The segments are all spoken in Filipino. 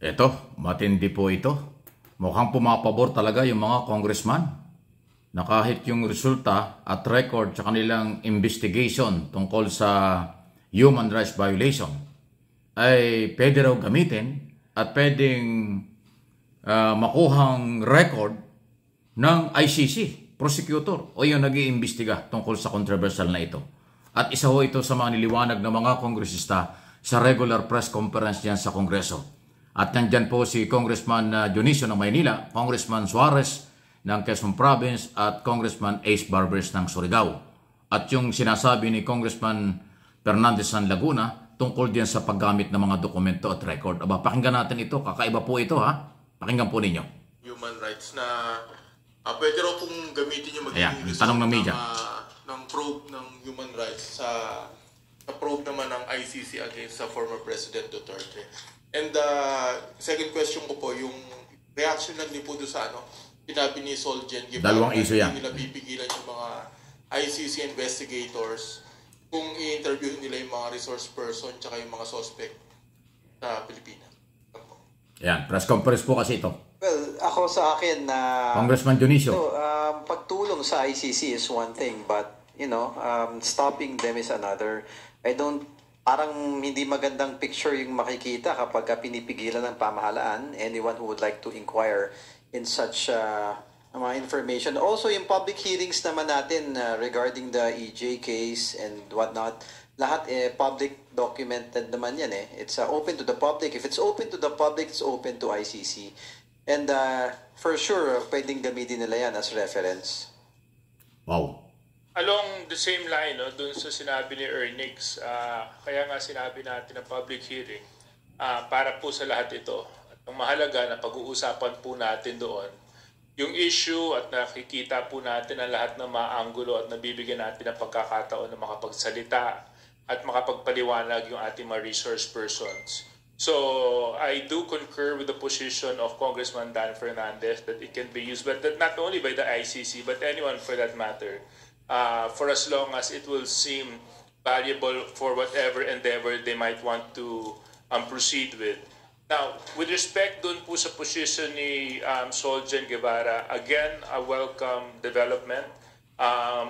Eto, matindi po ito. Mukhang pumapabor talaga yung mga congressman na kahit yung resulta at record sa kanilang investigation tungkol sa human rights violation ay pwede raw gamitin at pwedeng makuhang record ng ICC, prosecutor o yung nag-iimbestiga tungkol sa controversial na ito. At isa ho ito sa mga niliwanag ng mga kongresista sa regular press conference niyan sa Kongreso. At nandyan po si Congressman Dionisio ng Maynila, Congressman Suarez ng Quezon Province at Congressman Ace Barbers ng Surigao. At yung sinasabi ni Congressman Fernandez ng Laguna tungkol diyan sa paggamit ng mga dokumento at record. Aba, pakinggan natin ito. Kakaiba po ito, ha? Pakinggan po ninyo. Human rights na pwede raw pong gamitin yung magiging tanong ng media. Ng probe ng human rights sa probe naman ng ICC against sa former President Duterte. And second question ko po, yung reaction lang din po doon sa sinabi ni Solgen Guevara. Dalawang issue yan. Hindi nila pipigilan yung mga ICC investigators kung i-interview nila yung mga resource person tsaka yung mga suspect sa Pilipinas. Yan, press conference po kasi ito. Well, ako sa akin na Congressman Dionisio. Pagtulong sa ICC is one thing, but stopping them is another. Parang hindi magandang picture yung makikita kapag pinipigilan ng pamahalaan anyone who would like to inquire in such mga information. Also, yung public hearings naman natin regarding the EJ case and whatnot, lahat public documented naman yan eh. It's open to the public. If it's open to the public, it's open to ICC. And for sure, pwedeng gamitin nila yan as reference. Wow. Along the same line, dun sa sinabi ni Ernix, kaya nga sinabi natin ng public hearing, para po sa lahat ito. At ang mahalaga na pag-uusapan po natin doon, yung issue at nakikita po natin ang lahat ng mga anggulo at nabibigyan natin ng pagkakataon na makapagsalita at makapagpaliwanag yung ating mga resource persons. So, I do concur with the position of Congressman Dan Fernandez that it can be used, but that not only by the ICC, but anyone for that matter, for as long as it will seem valuable for whatever endeavor they might want to proceed with. Now, with respect dun po sa position ni Solgen Guevara, again, a welcome development.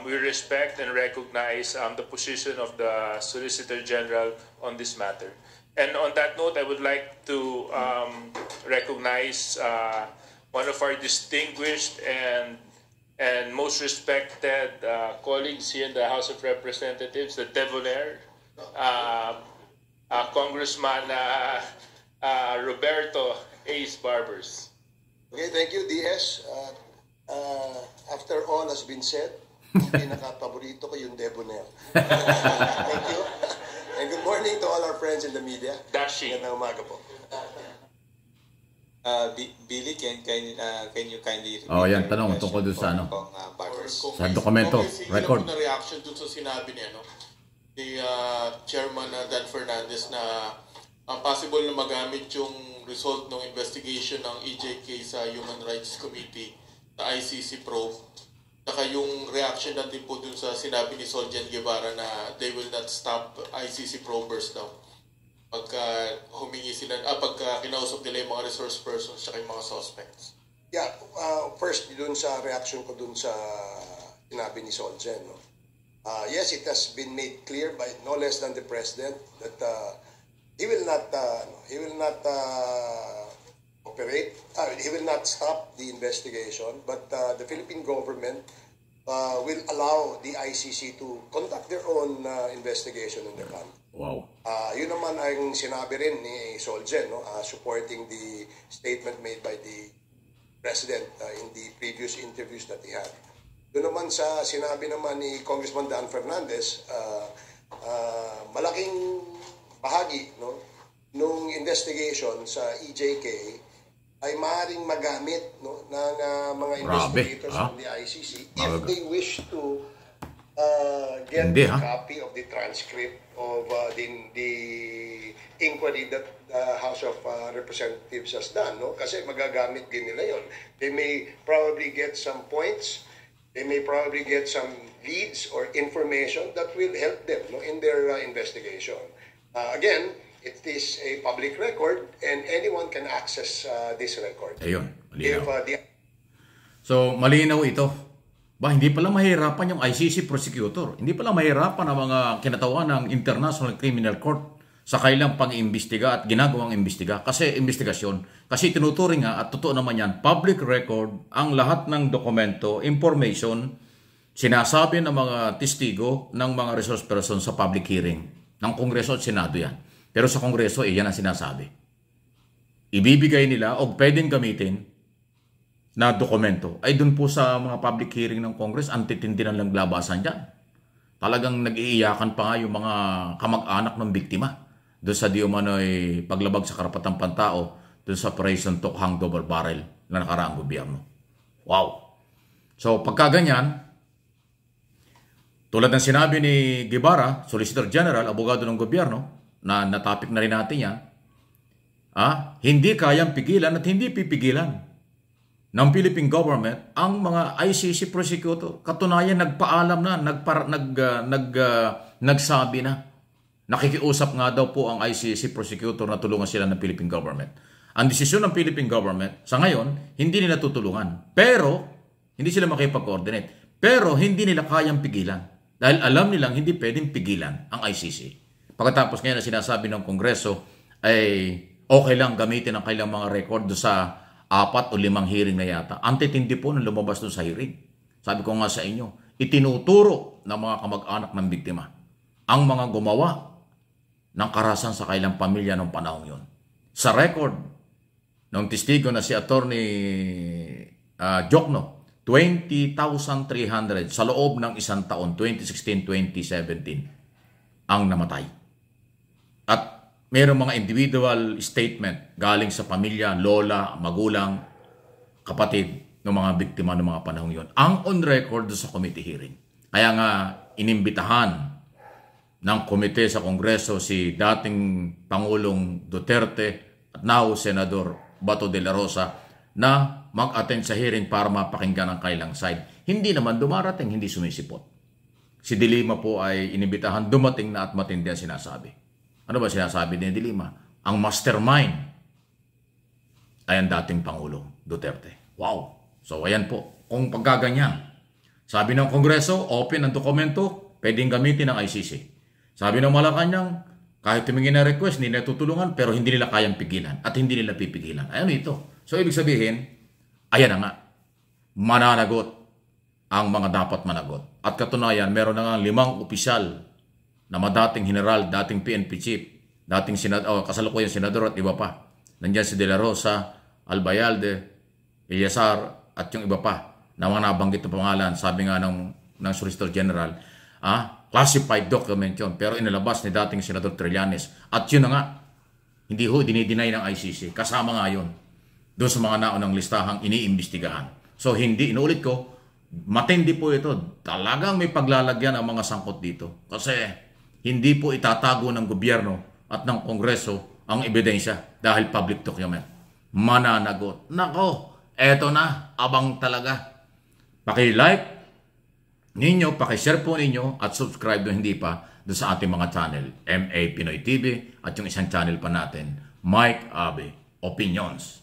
We respect and recognize the position of the Solicitor General on this matter. And on that note, I would like to recognize one of our distinguished and most respected colleagues here in the House of Representatives, the Debonair, Congressman Roberto Ace Barbers. Okay, thank you, DS. After all has been said, pinaka-paborito ko yung Debonair. Thank you. And good morning to all our friends in the media. Dashing. Magandang umaga po. Billy, can you kindly... yan, tanong tungkol doon sa sa dokumento, record. Na reaction doon sa sinabi ni Chairman Dan Fernandez na possible na magamit yung result ng investigation ng EJ case sa Human Rights Committee sa ICC probe. Saka yung reaction natin po doon sa sinabi ni Solgen Guevara na they will not stop ICC probers daw. Pagka humingi sila, pagka kinausap nila yung mga resource persons at yung mga suspects. Yeah, first, dun sa reaction ko dun sa sinabi ni Solgen. Yes, it has been made clear by no less than the President that he will not operate, he will not stop the investigation, but the Philippine government will allow the ICC to conduct their own investigation in their country. Wow. Yun naman ang sinabi rin ni Solgen, supporting the statement made by the President in the previous interviews that he had. Doon naman sa sinabi naman ni Congressman Dan Fernandez, malaking bahagi nung investigation sa EJK ay maaaring magamit ng mga investigators from the ICC if they wish to get a copy of the transcript of the inquiry that the House of Representatives has done, kasi magagamit din nila yon. They may probably get some points, they may probably get some leads or information that will help them in their investigation. Again, It is a public record and anyone can access this record. Ayun, malinaw. If, So, malinaw ito. Hindi pala mahirapan yung ICC prosecutor. Hindi pala mahirapan ang mga kinatawan ng International Criminal Court sa kailang pag-iimbestiga at ginagawang imbestiga. Kasi investigasyon. Kasi tinuturing nga at totoo naman yan, public record, ang lahat ng dokumento, information, sinasabi ng mga testigo ng mga resource person sa public hearing ng Kongreso at Senado yan. Pero sa Kongreso, yan ang sinasabi. Ibibigay nila o pwedeng gamitin na dokumento ay dun po sa mga public hearing ng Congress, antitindi ng langlabasan dyan. Talagang nag-iiyakan pa nga yung mga kamag-anak ng biktima doon sa di umano'y paglabag sa karapatang pantao doon sa Operation Tokhang Double Barrel na nakaraang gobyerno. Wow! So pagka ganyan, tulad ng sinabi ni Guevara, Solicitor General, abogado ng gobyerno, na natapik na rin natin yan, hindi kayang pigilan at hindi pipigilan ng Philippine government ang mga ICC prosecutor. Katunayan, nagpaalam na, nagsabi na. Nakikiusap nga daw po ang ICC prosecutor na tulungan sila ng Philippine government. Ang desisyon ng Philippine government, sa ngayon, hindi nila tutulungan. Pero, hindi sila makipag-coordinate. Pero, hindi nila kayang pigilan. Dahil alam nilang hindi pwedeng pigilan ang ICC. Pagkatapos ngayon na sinasabi ng Kongreso, ay okay lang gamitin ang kailang mga record sa 4 o 5 hearing na yata. Antitindi po nung lumabas doon sa hearing. Sabi ko nga sa inyo, itinuturo ng mga kamag-anak ng biktima ang mga gumawa ng karahasan sa kailang pamilya ng panahon yon. Sa record ng testigo na si Attorney Jokno, 20,300 sa loob ng isang taon, 2016-2017, ang namatay. At mayroong mga individual statement galing sa pamilya, lola, magulang, kapatid ng mga biktima ng mga panahon yon. Ang on record sa committee hearing. Kaya nga inimbitahan ng komite sa Kongreso si dating Pangulong Duterte at now Senador Bato de la Rosa na mag-attend sa hearing para mapakinggan ang kailang side. Hindi naman dumarating, hindi sumisipot. Si De Lima po ay inimbitahan, dumating na at matindi ang sinasabi. Ano ba sinasabi ni De Lima? Ang mastermind ay ang dating Pangulong Duterte. Wow! So ayan po, kung pagkaganyan, sabi ng Kongreso, open ang dokumento, pwedeng gamitin ng ICC. Sabi ng Malacanang, kahit tumingin na request, hindi na tutulungan, pero hindi nila kayang pigilan at hindi nila pipigilan. Ayan ito. So ibig sabihin, ayan na nga, mananagot ang mga dapat managot. At katunayan, meron na nga 5 opisyal na madating general, dating PNP chief, dating kasalukuyang senador at iba pa. Nandiyan si De La Rosa, Albayalde, Eliazar at yung iba pa na mga nabanggit na pangalan. Sabi nga ng Solicitor General, classified document yun, pero inilabas ni dating Senador Trillanes. At yun na nga, hindi ho dinideny ng ICC. Kasama nga yun doon sa mga naunang listahang iniimbestigahan. So hindi, inuulit ko, matindi po ito. Talagang may paglalagyan ang mga sangkot dito. Kasi hindi po itatago ng gobyerno at ng Kongreso ang ebidensya dahil public document. Mananagot. Nako, eto na, abang talaga. Paki-like ninyo, paki-share po ninyo at subscribe doon hindi pa doon sa ating mga channel, MA Pinoy TV at yung isang channel pa natin, Mike Abe Opinions.